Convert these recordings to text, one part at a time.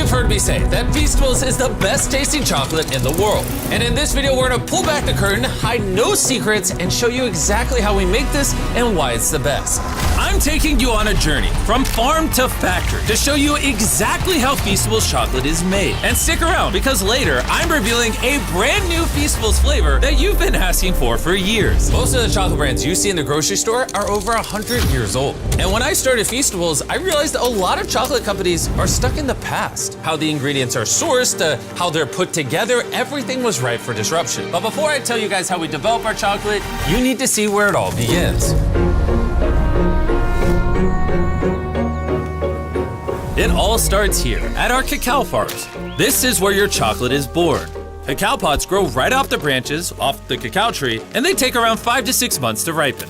you've heard me say that Feastables is the best tasting chocolate in the world. And in this video, we're gonna pull back the curtain, hide no secrets, and show you exactly how we make this and why it's the best. I'm taking you on a journey from farm to factory to show you exactly how Feastables chocolate is made. And stick around, because later, I'm revealing a brand new Feastables flavor that you've been asking for years. Most of the chocolate brands you see in the grocery store are over 100 years old. And when I started Feastables, I realized a lot of chocolate companies are stuck in the past. How the ingredients are sourced, how they're put together, everything was ripe for disruption. But before I tell you guys how we develop our chocolate, you need to see where it all begins. It all starts here, at our cacao farms. This is where your chocolate is born. Cacao pods grow right off the branches, off the cacao tree, and they take around 5 to 6 months to ripen.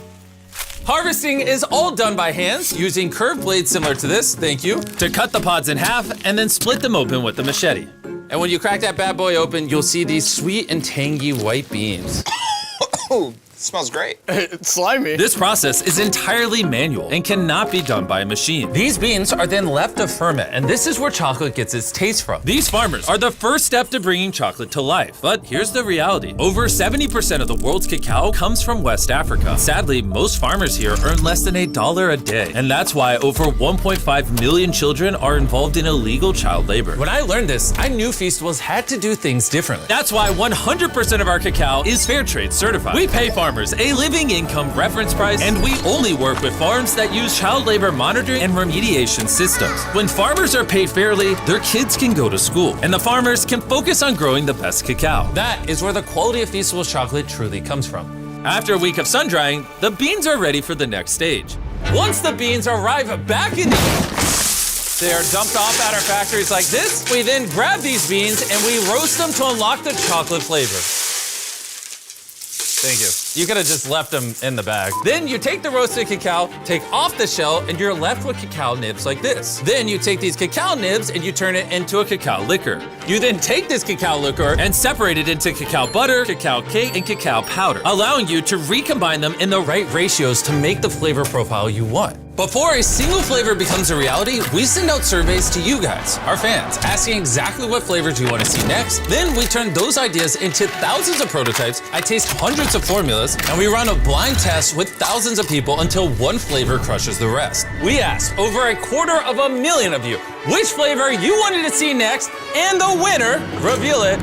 Harvesting is all done by hands, using curved blades similar to this, thank you, to cut the pods in half and then split them open with a machete. And when you crack that bad boy open, you'll see these sweet and tangy white beans. Oh, it smells great. It's slimy. This process is entirely manual and cannot be done by a machine. These beans are then left to ferment, and this is where chocolate gets its taste from. These farmers are the first step to bringing chocolate to life. But here's the reality. Over 70% of the world's cacao comes from West Africa. Sadly, most farmers here earn less than $1 a day. And that's why over 1.5 million children are involved in illegal child labor. When I learned this, I knew Feastables had to do things differently. That's why 100% of our cacao is fair trade certified. We pay farmers a living income reference price, and we only work with farms that use child labor monitoring and remediation systems. When farmers are paid fairly, their kids can go to school, and the farmers can focus on growing the best cacao. That is where the quality of Feastables chocolate truly comes from. After a week of sun drying, the beans are ready for the next stage. Once the beans arrive back in they are dumped off at our factories like this. We then grab these beans and we roast them to unlock the chocolate flavor. Thank you. You could have just left them in the bag. Then you take the roasted cacao, take off the shell, and you're left with cacao nibs like this. Then you take these cacao nibs and you turn it into a cacao liquor. You then take this cacao liquor and separate it into cacao butter, cacao cake, and cacao powder, allowing you to recombine them in the right ratios to make the flavor profile you want. Before a single flavor becomes a reality, we send out surveys to you guys, our fans, asking exactly what flavors you want to see next. Then we turn those ideas into thousands of prototypes. I taste hundreds of formulas, and we run a blind test with thousands of people until one flavor crushes the rest. We asked over 250,000 of you which flavor you wanted to see next, and the winner, reveal it,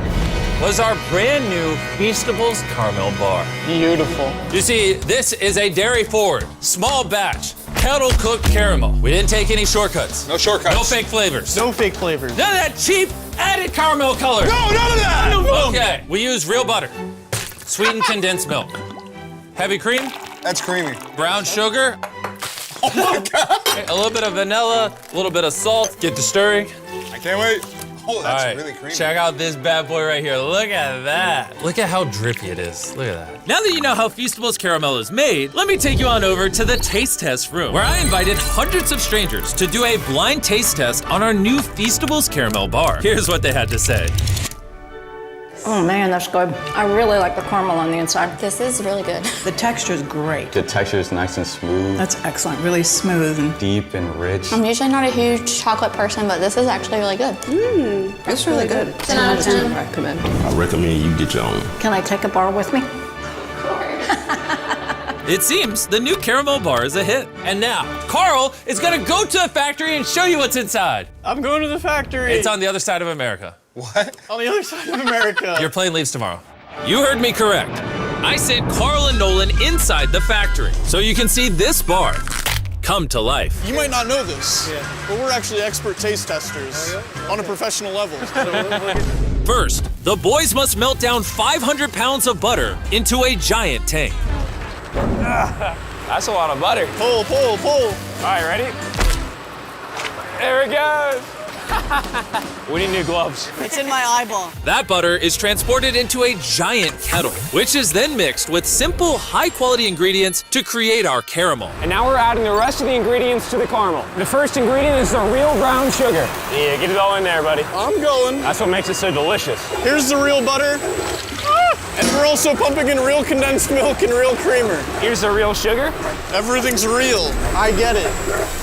was our brand new Feastables Caramel Bar. Beautiful. You see, this is a dairy-forward, small batch, kettle-cooked caramel. We didn't take any shortcuts. No shortcuts. No fake flavors. No fake flavors. None of that cheap added caramel color. No, none of that! Okay, we use real butter, sweetened condensed milk, heavy cream, That's creamy. brown sugar, Oh my God! a little bit of vanilla, a little bit of salt. Get to stirring. I can't wait. Oh, that's All right, really creamy. check out this bad boy right here. Look at that. Look at how drippy it is. Look at that. Now that you know how Feastables caramel is made, let me take you on over to the taste test room, where I invited hundreds of strangers to do a blind taste test on our new Feastables Caramel Bar. Here's what they had to say. Oh man, that's good. I really like the caramel on the inside. This is really good. The texture is great. The texture is nice and smooth, That's excellent, really smooth and deep and rich. I'm usually not a huge chocolate person, but this is actually really good. it's really good. 10 out of 10. Recommend. I recommend you get your own. Can I take a bar with me? It seems the new caramel bar is a hit. And now, Carl is gonna go to the factory and show you what's inside. I'm going to the factory. It's on the other side of America. What? on the other side of America. Your plane leaves tomorrow. You heard me correct. I sent Carl and Nolan inside the factory, so you can see this bar come to life. You might not know this, but we're actually expert taste testers on a professional level. First, the boys must melt down 500 pounds of butter into a giant tank. That's a lot of butter. Pull, pull, pull. All right, ready? There it goes. We need new gloves. It's in my eyeball. That butter is transported into a giant kettle, which is then mixed with simple, high-quality ingredients to create our caramel. And now we're adding the rest of the ingredients to the caramel. The first ingredient is the real brown sugar. Yeah, get it all in there, buddy. I'm going. That's what makes it so delicious. Here's the real butter. And we're also pumping in real condensed milk and real creamer. Here's the real sugar. Everything's real. I get it.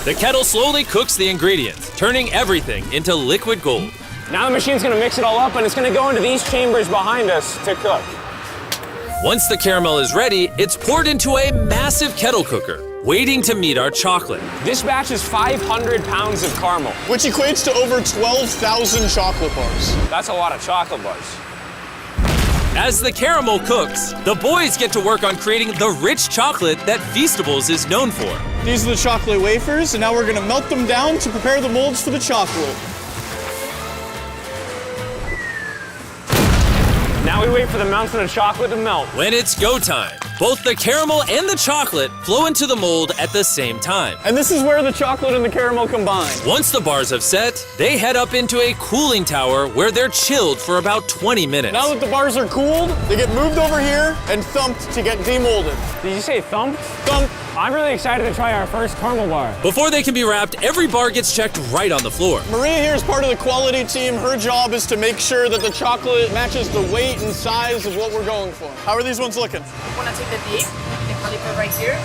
The kettle slowly cooks the ingredients, turning everything into liquid gold. Now the machine's gonna mix it all up and it's gonna go into these chambers behind us to cook. Once the caramel is ready, it's poured into a massive kettle cooker, waiting to meet our chocolate. This batch is 500 pounds of caramel. Which equates to over 12,000 chocolate bars. That's a lot of chocolate bars. As the caramel cooks, the boys get to work on creating the rich chocolate that Feastables is known for. These are the chocolate wafers, and now we're gonna melt them down to prepare the molds for the chocolate. Now we wait for the mountain of chocolate to melt. When it's go time, both the caramel and the chocolate flow into the mold at the same time. And this is where the chocolate and the caramel combine. Once the bars have set, they head up into a cooling tower where they're chilled for about 20 minutes. Now that the bars are cooled, they get moved over here and thumped to get demolded. Did you say thump? Thump. I'm really excited to try our first caramel bar. Before they can be wrapped, every bar gets checked right on the floor. Maria here is part of the quality team. Her job is to make sure that the chocolate matches the weight and size of what we're going for. How are these ones looking? Want to take the dip, the caliper right here.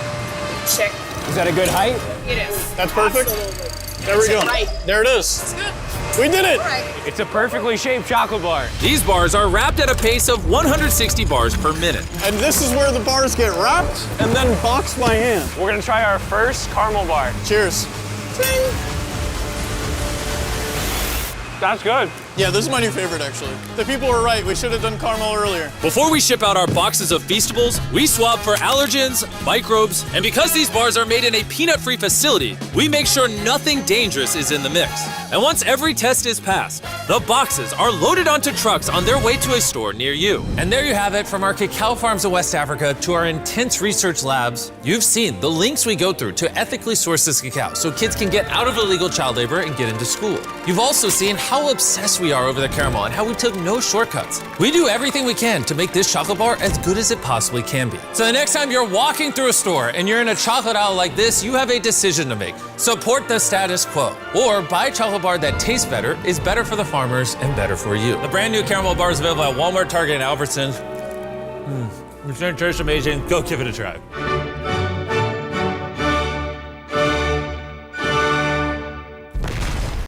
Check. Is that a good height? It is. That's perfect. Absolutely. There we go. Right. There it is. It's good. We did it. All right. It's a perfectly shaped chocolate bar. These bars are wrapped at a pace of 160 bars per minute. And this is where the bars get wrapped and then boxed by hand. We're gonna try our first caramel bar. Cheers. That's good. Yeah, this is my new favorite, actually. The people were right. We should have done caramel earlier. Before we ship out our boxes of Feastables, we swab for allergens, microbes, and because these bars are made in a peanut-free facility, we make sure nothing dangerous is in the mix. And once every test is passed, the boxes are loaded onto trucks on their way to a store near you. And there you have it, from our cacao farms of West Africa to our intense research labs. You've seen the links we go through to ethically source this cacao so kids can get out of illegal child labor and get into school. You've also seen how obsessed we are over the caramel and how we took no shortcuts. We do everything we can to make this chocolate bar as good as it possibly can be. So the next time you're walking through a store and you're in a chocolate aisle like this, you have a decision to make. Support the status quo, or buy a chocolate bar that tastes better, is better for the farmers, and better for you. The brand new caramel bar is available at Walmart, Target, and Albertsons. It's gonna taste amazing. Go give it a try.